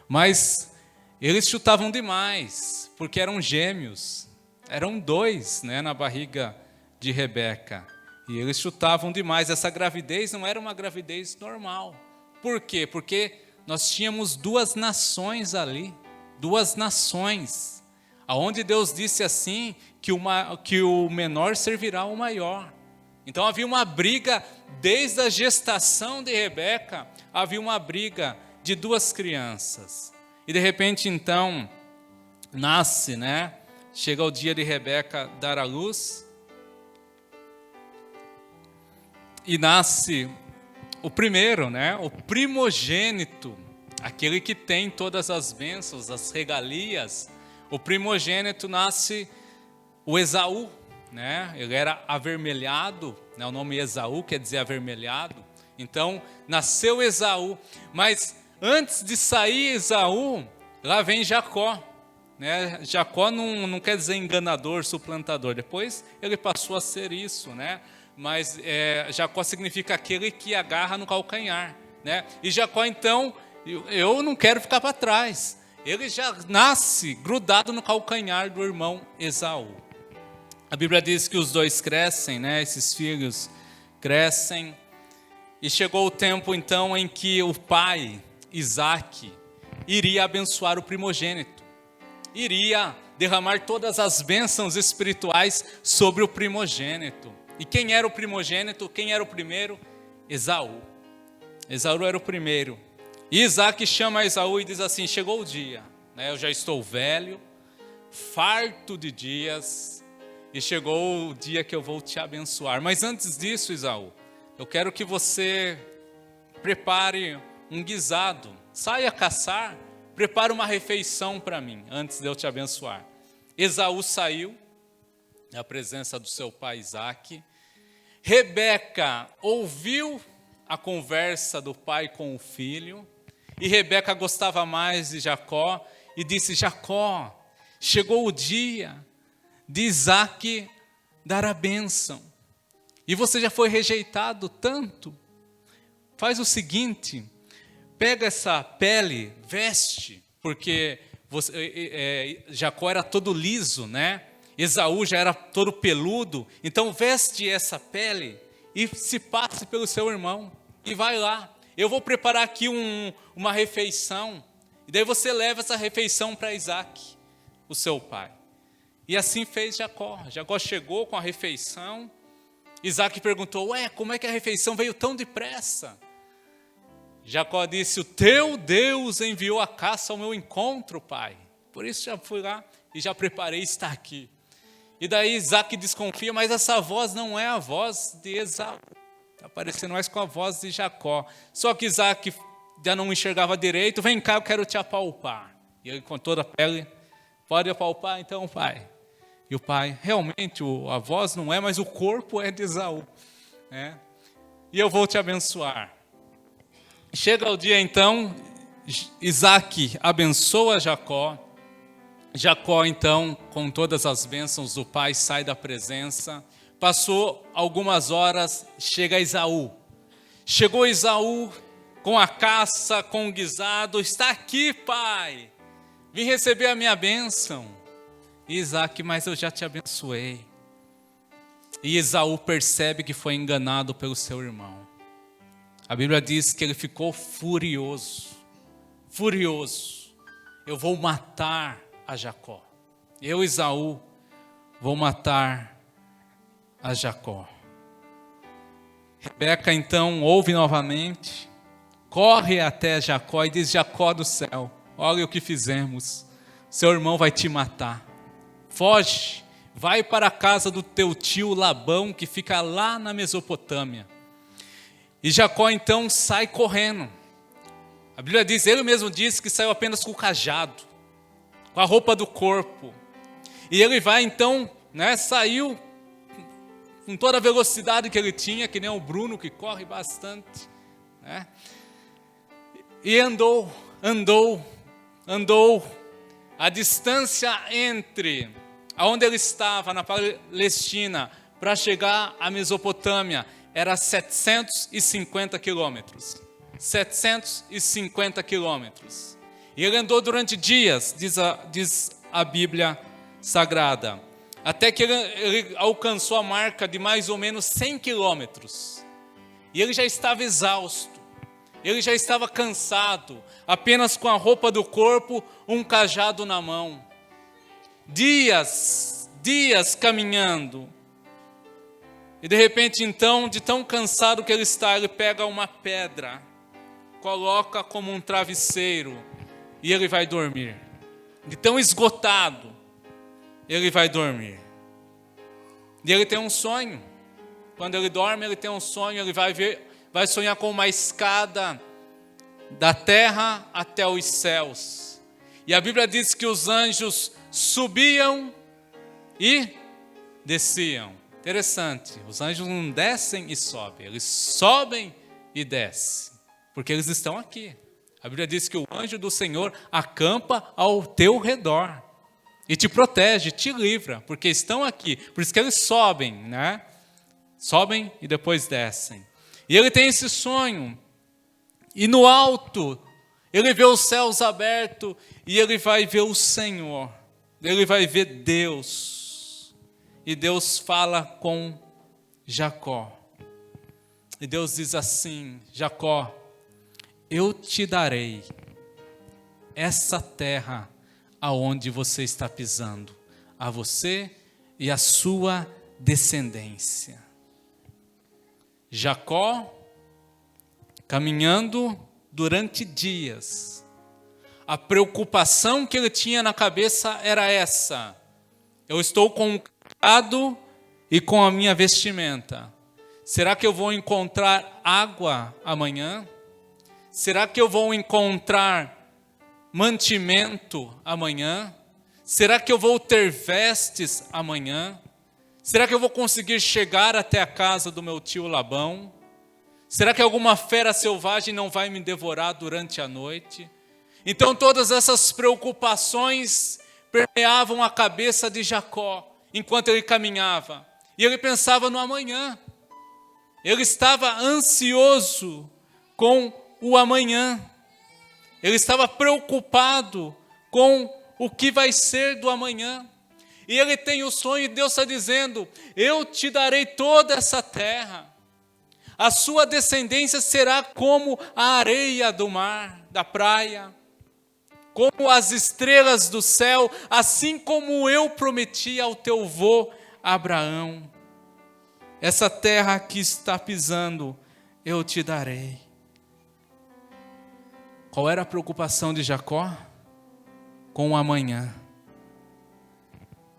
Mas eles chutavam demais, porque eram gêmeos. Eram 2, né, na barriga de Rebeca. E eles chutavam demais. Essa gravidez não era uma gravidez normal. Por quê? Porque nós tínhamos 2 nações ali. 2 nações. Aonde Deus disse assim, que o menor servirá ao maior. Então havia uma briga, desde a gestação de Rebeca, havia uma briga de 2 crianças. E de repente então, nasce, né? Chega o dia de Rebeca dar à luz. E nasce o primeiro, né? O primogênito, aquele que tem todas as bênçãos, as regalias. O primogênito nasce o Esaú, né? Ele era avermelhado, né? O nome Esaú quer dizer avermelhado. Então, nasceu Esaú. Mas antes de sair Esaú, lá vem Jacó. Né? Jacó não quer dizer enganador, suplantador. Depois ele passou a ser isso, né? Mas Jacó significa aquele que agarra no calcanhar, né? E Jacó, então, eu não quero ficar para trás. Ele já nasce grudado no calcanhar do irmão Esaú. A Bíblia diz que os dois crescem, né? Esses filhos crescem. E chegou o tempo, então, em que o pai, Isaque, iria abençoar o primogênito. Iria derramar todas as bênçãos espirituais sobre o primogênito. E quem era o primogênito? Quem era o primeiro? Esaú. Esaú era o primeiro. E Isaque chama Esaú e diz assim: chegou o dia, né? Eu já estou velho, farto de dias, e chegou o dia que eu vou te abençoar. Mas antes disso, Esaú, eu quero que você prepare um guisado, saia caçar, prepare uma refeição para mim, antes de eu te abençoar. Esaú saiu, na presença do seu pai Isaque. Rebeca ouviu a conversa do pai com o filho, e Rebeca gostava mais de Jacó, e disse: Jacó, chegou o dia de Isaque dar a bênção, e você já foi rejeitado tanto. Faz o seguinte, pega essa pele, veste, porque Jacó era todo liso, né? Esaú já era todo peludo, então veste essa pele e se passe pelo seu irmão, e vai lá. Eu vou preparar aqui uma refeição, e daí você leva essa refeição para Isaque, o seu pai. E assim fez Jacó. Jacó chegou com a refeição. Isaque perguntou: como é que a refeição veio tão depressa? Jacó disse: o teu Deus enviou a caça ao meu encontro, pai. Por isso já fui lá e já preparei, está aqui. E daí Isaque desconfia, mas essa voz não é a voz de Esaú. Está parecendo mais com a voz de Jacó. Só que Isaque já não enxergava direito. Vem cá, eu quero te apalpar. E ele, com toda a pele: pode apalpar então, pai? E o pai: realmente a voz não é, mas o corpo é de Esaú, né? E eu vou te abençoar. Chega o dia então, Isaque abençoa Jacó. Jacó então, com todas as bênçãos do pai, sai da presença. Passou algumas horas, chega Esaú. Chegou Esaú com a caça, com o guisado. Está aqui, pai. Vim receber a minha bênção. E Isaque: mas eu já te abençoei. E Esaú percebe que foi enganado pelo seu irmão. A Bíblia diz que ele ficou furioso. Furioso. Eu vou matar a Jacó. Eu, Esaú, vou matar a Jacó. Rebeca então ouve novamente, corre até Jacó e diz: Jacó do céu, olha o que fizemos. Seu irmão vai te matar. Foge, vai para a casa do teu tio Labão, que fica lá na Mesopotâmia. E Jacó então sai correndo. A Bíblia diz, ele mesmo disse que saiu apenas com o cajado, com a roupa do corpo. E ele vai então, né, saiu com toda a velocidade que ele tinha, que nem o Bruno, que corre bastante, né? E andou. A distância entre aonde ele estava, na Palestina, para chegar à Mesopotâmia, era 750 quilômetros. 750 quilômetros. E ele andou durante dias, diz a Bíblia Sagrada, até que ele alcançou a marca de mais ou menos 100 quilômetros. E ele já estava exausto, ele já estava cansado, apenas com a roupa do corpo, um cajado na mão. Dias caminhando. E de repente então, de tão cansado que ele está, ele pega uma pedra, coloca como um travesseiro e ele vai dormir. De tão esgotado, ele vai dormir. E ele tem um sonho. Quando ele dorme, ele tem um sonho. Ele vai sonhar com uma escada da terra até os céus. E a Bíblia diz que os anjos subiam e desciam. Interessante, os anjos não descem e sobem, eles sobem e descem, porque eles estão aqui. A Bíblia diz que o anjo do Senhor acampa ao teu redor e te protege, te livra, porque estão aqui. Por isso que eles sobem, né? Sobem e depois descem. E ele tem esse sonho. E no alto, ele vê os céus abertos e ele vai ver o Senhor. Ele vai ver Deus. E Deus fala com Jacó. E Deus diz assim: Jacó, eu te darei essa terra aonde você está pisando, a você e a sua descendência. Jacó, caminhando durante dias, a preocupação que ele tinha na cabeça era essa: eu estou com o cajado e com a minha vestimenta. Será que eu vou encontrar água amanhã? Será que eu vou encontrar mantimento amanhã? Será que eu vou ter vestes amanhã? Será que eu vou conseguir chegar até a casa do meu tio Labão? Será que alguma fera selvagem não vai me devorar durante a noite? Então todas essas preocupações permeavam a cabeça de Jacó enquanto ele caminhava. E ele pensava no amanhã. Ele estava ansioso com o amanhã. Ele estava preocupado com o que vai ser do amanhã. E ele tem o sonho, e Deus está dizendo: eu te darei toda essa terra. A sua descendência será como a areia do mar, da praia, como as estrelas do céu, assim como eu prometi ao teu avô Abraão. Essa terra que está pisando, eu te darei. Qual era a preocupação de Jacó? Com o amanhã.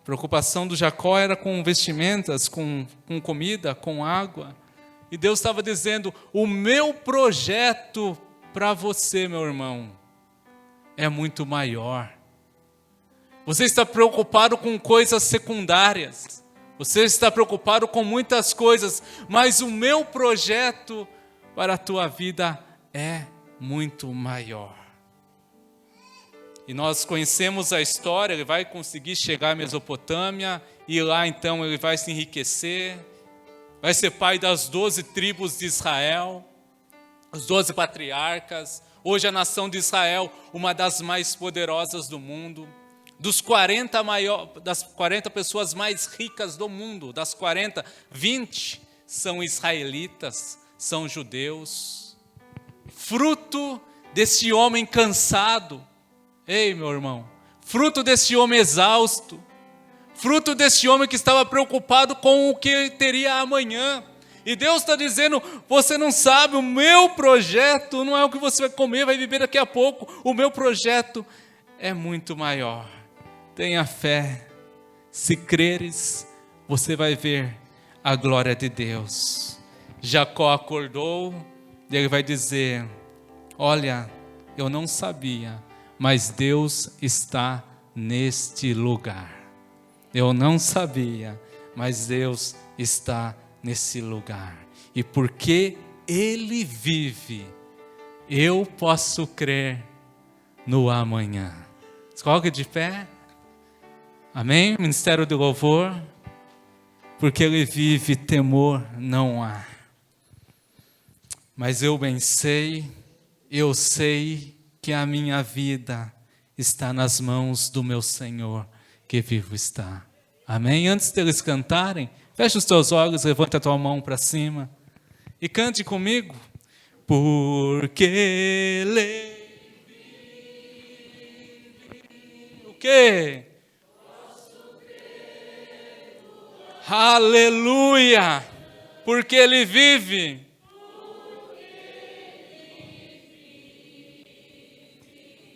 A preocupação do Jacó era com vestimentas, com comida, com água. E Deus estava dizendo: o meu projeto para você, meu irmão, é muito maior. Você está preocupado com coisas secundárias. Você está preocupado com muitas coisas, mas o meu projeto para a tua vida é muito maior. E nós conhecemos a história. Ele vai conseguir chegar à Mesopotâmia, e lá então ele vai se enriquecer, vai ser pai das 12 tribos de Israel, os 12 patriarcas. Hoje a nação de Israel, uma das mais poderosas do mundo. Das 40 pessoas mais ricas do mundo, das 40, 20 são israelitas, são judeus. Fruto desse homem cansado, ei meu irmão, fruto desse homem exausto, fruto desse homem que estava preocupado com o que teria amanhã. E Deus está dizendo: você não sabe, o meu projeto não é o que você vai comer, vai viver daqui a pouco. O meu projeto é muito maior. Tenha fé, se creres, você vai ver a glória de Deus. Jacó acordou e ele vai dizer: olha, eu não sabia, mas Deus está neste lugar. Eu não sabia, mas Deus está nesse lugar. E porque Ele vive, eu posso crer no amanhã. Se coloque de pé. Amém? Ministério do Louvor. Porque Ele vive, temor não há. Mas eu bem sei, eu sei que a minha vida está nas mãos do meu Senhor, que vivo está. Amém? Antes deles cantarem, feche os teus olhos, levanta a tua mão para cima e cante comigo. Porque Ele vive. O quê? Aleluia! Porque Ele vive.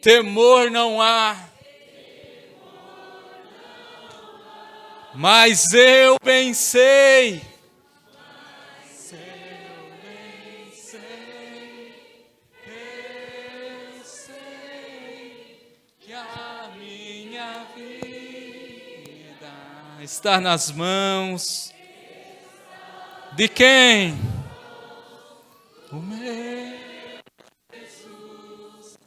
Temor não há. Mas eu bem sei. Eu sei que a minha vida Está nas mãos de quem? O meu Jesus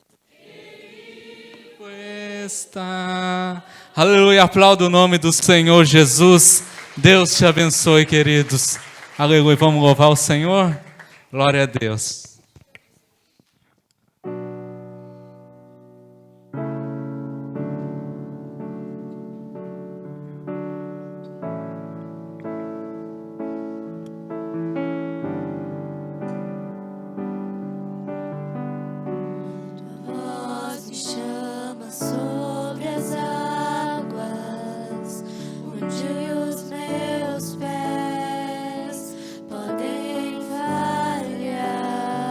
está. Aleluia, aplauda o nome do Senhor Jesus. Deus te abençoe, queridos. Aleluia, vamos louvar o Senhor? Glória a Deus. Voz me chama sobre as águas, onde os meus pés podem falhar.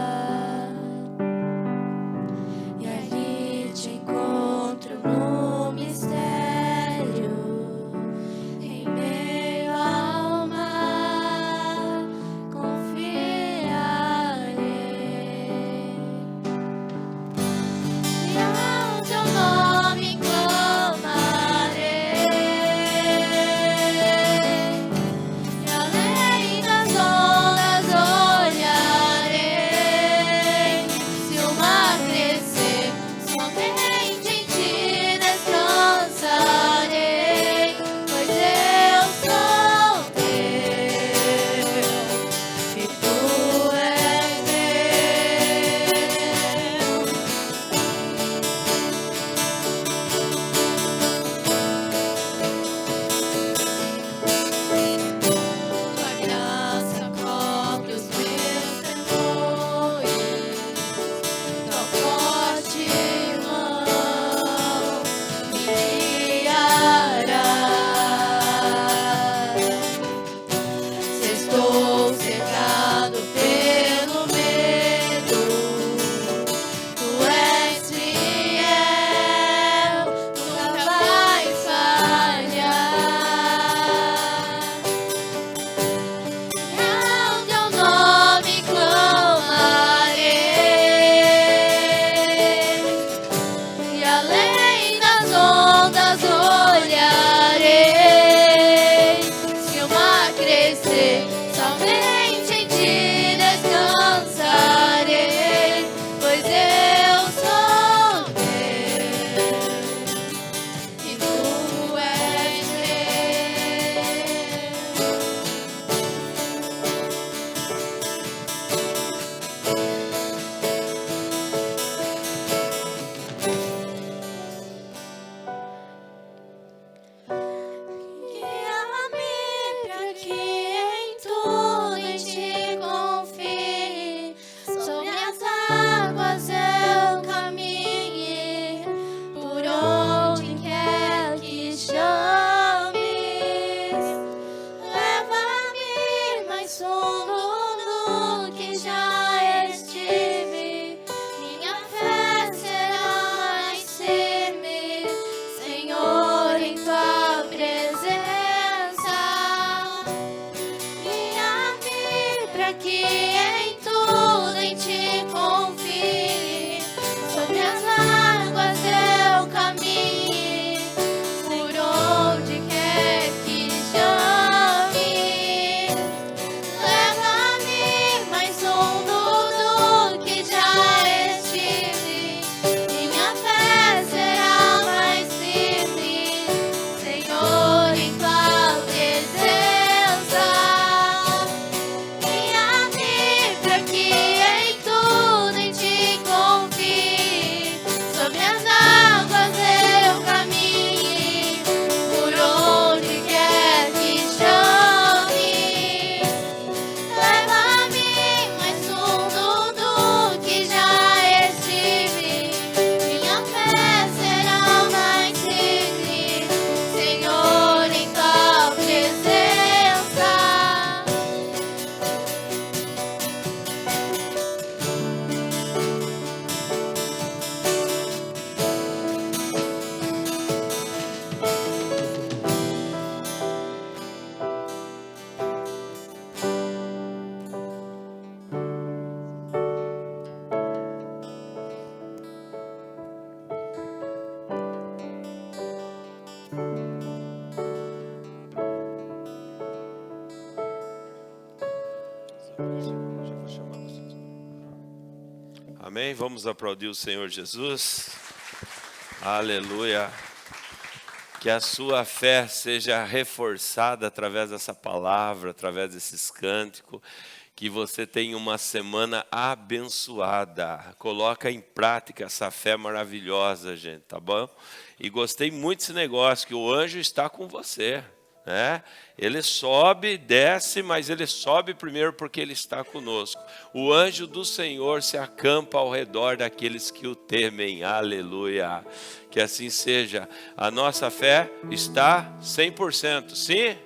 Já vou chamar você. Amém? Vamos aplaudir o Senhor Jesus. Aleluia. Que a sua fé seja reforçada através dessa palavra, através desses cânticos. Que você tenha uma semana abençoada. Coloca em prática essa fé maravilhosa, gente, tá bom? E gostei muito desse negócio, que o anjo está com você. Né? Ele sobe, desce, mas ele sobe primeiro porque ele está conosco. O anjo do Senhor se acampa ao redor daqueles que o temem. Aleluia. Que assim seja. A nossa fé está 100%. Sim?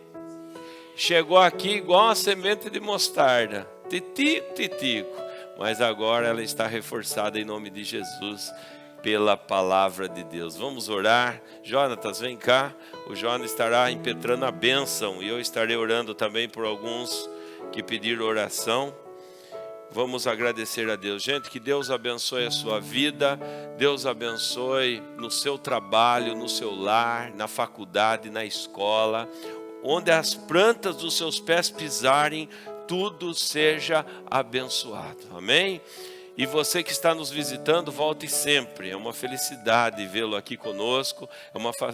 Chegou aqui igual uma semente de mostarda. Titico, titico. Mas agora ela está reforçada em nome de Jesus. Pela palavra de Deus. Vamos orar. Jonatas, vem cá. O Jonas estará impetrando a bênção. E eu estarei orando também por alguns que pediram oração. Vamos agradecer a Deus. Gente, que Deus abençoe a sua vida. Deus abençoe no seu trabalho, no seu lar, na faculdade, na escola. Onde as plantas dos seus pés pisarem, tudo seja abençoado. Amém? E você que está nos visitando, volte sempre. É uma felicidade vê-lo aqui conosco.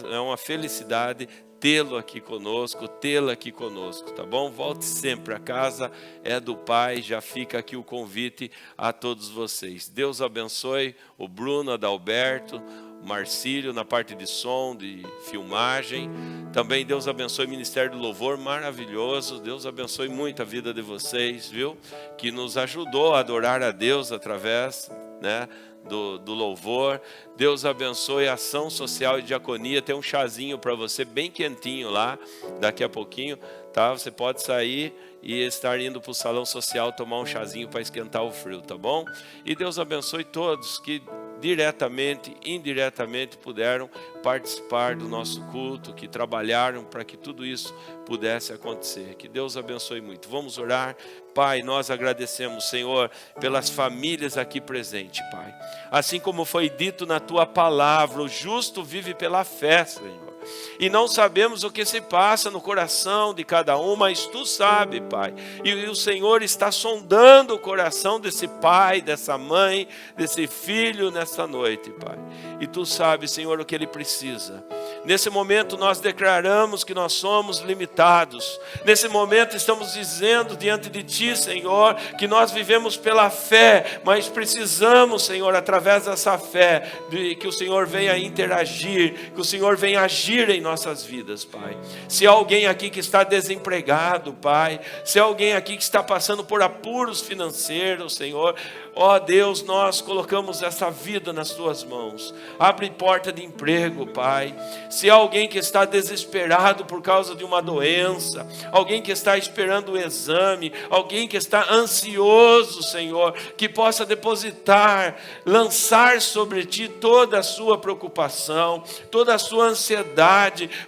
É uma felicidade tê-lo aqui conosco, tê-la aqui conosco, tá bom? Volte sempre. A casa é do Pai. Já fica aqui o convite a todos vocês. Deus abençoe o Bruno, Adalberto, Marcílio na parte de som, de filmagem. Também Deus abençoe o Ministério do Louvor, maravilhoso. Deus abençoe muito a vida de vocês, viu? Que nos ajudou a adorar a Deus através, né, do louvor. Deus abençoe a ação social e diaconia. Tem um chazinho para você bem quentinho lá, daqui a pouquinho, tá? Você pode sair e estar indo para o salão social tomar um chazinho para esquentar o frio, tá bom? E Deus abençoe todos que diretamente, indiretamente puderam participar do nosso culto, que trabalharam para que tudo isso pudesse acontecer. Que Deus abençoe muito. Vamos orar. Pai, nós agradecemos, Senhor, pelas famílias aqui presentes, Pai. Assim como foi dito na Tua palavra, o justo vive pela fé, Senhor. E não sabemos o que se passa no coração de cada um, mas Tu sabe, Pai. E o Senhor está sondando o coração desse pai, dessa mãe, desse filho nessa noite, Pai. E Tu sabe, Senhor, o que ele precisa. Nesse momento nós declaramos que nós somos limitados. Nesse momento estamos dizendo diante de Ti, Senhor, que nós vivemos pela fé, mas precisamos, Senhor, através dessa fé, que o Senhor venha interagir, que o Senhor venha agir em nossas vidas, Pai. Se há alguém aqui que está desempregado, Pai, se há alguém aqui que está passando por apuros financeiros, Senhor, ó Deus, nós colocamos essa vida nas Tuas mãos. Abre porta de emprego, Pai. Se há alguém que está desesperado por causa de uma doença, alguém que está esperando o exame, alguém que está ansioso, Senhor, que possa depositar, lançar sobre Ti toda a sua preocupação, toda a sua ansiedade,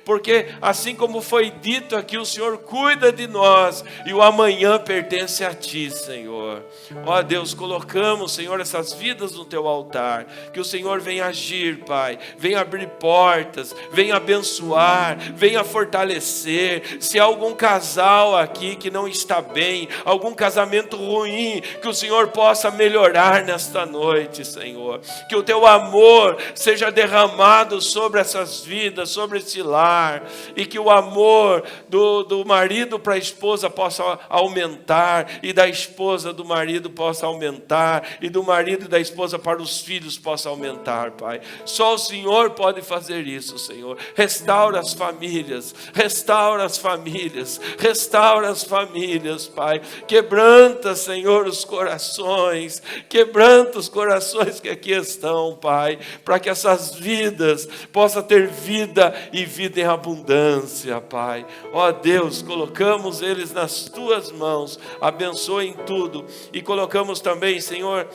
porque assim como foi dito aqui, o Senhor cuida de nós e o amanhã pertence a Ti, Senhor. Ó Deus, colocamos, Senhor, essas vidas no Teu altar, que o Senhor venha agir, Pai, venha abrir portas, venha abençoar, venha fortalecer. Se há algum casal aqui que não está bem, algum casamento ruim, que o Senhor possa melhorar nesta noite, Senhor. Que o Teu amor seja derramado sobre essas vidas, sobre esse lar, e que o amor do marido para a esposa possa aumentar, e da esposa do marido possa aumentar, e do marido e da esposa para os filhos possa aumentar, Pai. Só o Senhor pode fazer isso, Senhor. Restaura as famílias, restaura as famílias, restaura as famílias, Pai. Quebranta, Senhor, os corações, quebranta os corações que aqui estão, Pai, para que essas vidas possam ter vida e vida em abundância, Pai. Ó Deus, colocamos eles nas Tuas mãos, abençoe em tudo, e colocamos também, Senhor,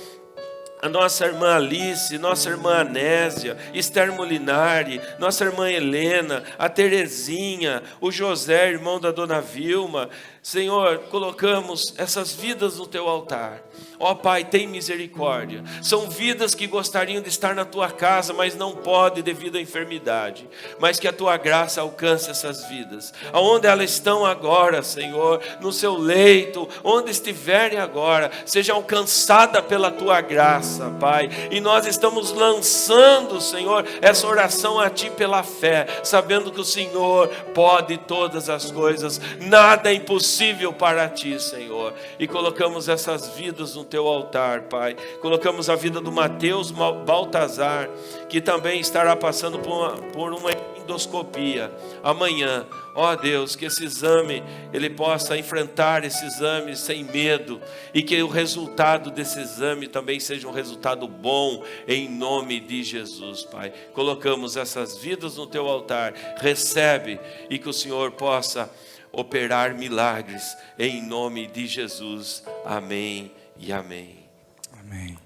a nossa irmã Alice, nossa irmã Anésia, Esther Molinari, nossa irmã Helena, a Terezinha, o José, irmão da dona Vilma. Senhor, colocamos essas vidas no teu altar. Ó Pai, tem misericórdia. São vidas que gostariam de estar na tua casa, mas não podem devido à enfermidade. Mas que a tua graça alcance essas vidas. Aonde elas estão agora, Senhor, no seu leito, onde estiverem agora, seja alcançada pela tua graça, Pai. E nós estamos lançando, Senhor, essa oração a ti pela fé, sabendo que o Senhor pode todas as coisas. Nada é impossível para ti, Senhor. E colocamos essas vidas no teu altar, Pai. Colocamos a vida do Mateus Baltazar, que também estará passando por uma endoscopia amanhã. Ó Deus, que esse exame, ele possa enfrentar esse exame sem medo, e que o resultado desse exame também seja um resultado bom, em nome de Jesus, Pai. Colocamos essas vidas no teu altar. Recebe, e que o Senhor possa operar milagres, em nome de Jesus. Amém e amém. Amém.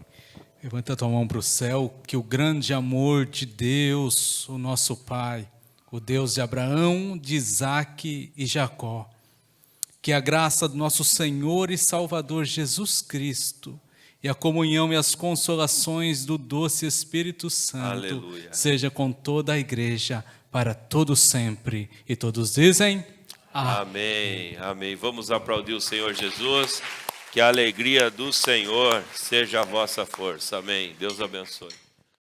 Levanta a tua mão para o céu, que o grande amor de Deus, o nosso Pai, o Deus de Abraão, de Isaque e Jacó, que a graça do nosso Senhor e Salvador Jesus Cristo, e a comunhão e as consolações do doce Espírito Santo, Aleluia, seja com toda a igreja, para todo sempre. E todos dizem... Amém, amém. Vamos aplaudir o Senhor Jesus. Que a alegria do Senhor seja a vossa força. Amém. Deus abençoe.